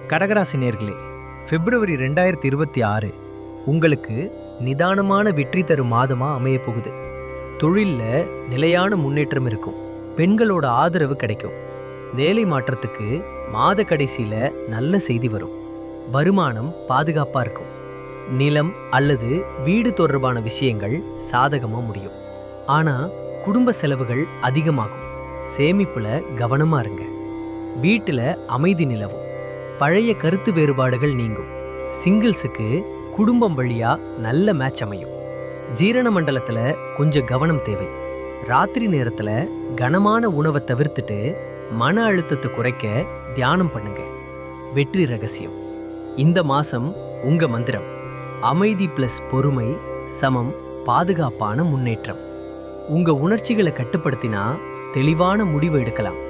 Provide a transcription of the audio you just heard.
கடகராசி நேர்களே, பிப்ரவரி 2026 உங்களுக்கு நிதானமான வெற்றி தரும் மாதமா அமைய போகுது. தொழில்ல நிலையான முன்னேற்றம் இருக்கும். பெண்களோட ஆதரவு கிடைக்கும். வேலை மாற்றத்துக்கு மாத கடைசியில நல்ல செய்தி வரும். வருமானம் பாதுகாப்பா இருக்கும். நிலம் அல்லது வீடு தொடர்பான விஷயங்கள் சாதகமா முடியும். ஆனா குடும்ப செலவுகள் அதிகமாகும். சேமிப்புல கவனமா இருங்க. வீட்டுல அமைதி நிலவும். பழைய கருத்து வேறுபாடுகள் நீங்கும். சிங்கிள்ஸுக்கு குடும்பம் வழியா நல்ல மேட்ச் அமையும். ஜீரண மண்டலத்துல கொஞ்சம் கவனம் தேவை. ராத்திரி நேரத்துல கனமான உணவை தவிர்த்துட்டு மன அழுத்தத்தை குறைக்க தியானம் பண்ணுங்க. வெற்றி ரகசியம். இந்த மாசம் உங்க மந்திரம் அமைதி பிளஸ் பொறுமை சமம் பாதுகாப்பான முன்னேற்றம். உங்க உணர்ச்சிகளை கட்டுப்படுத்தினா தெளிவான முடிவு எடுக்கலாம்.